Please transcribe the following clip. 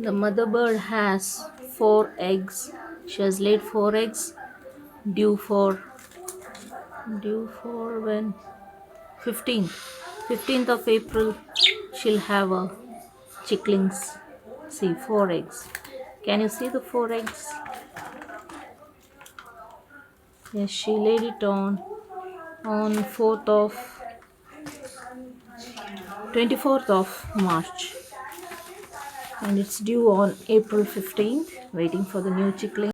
The mother bird has 4 eggs. She has laid 4 eggs. Due for when? 15th. 15th of April. She'll have a chicklings. See, 4 eggs. Can you see the 4 eggs? Yes, she laid it on 4th of 24th of March, and it's due on April 15th. Waiting for the new chickling.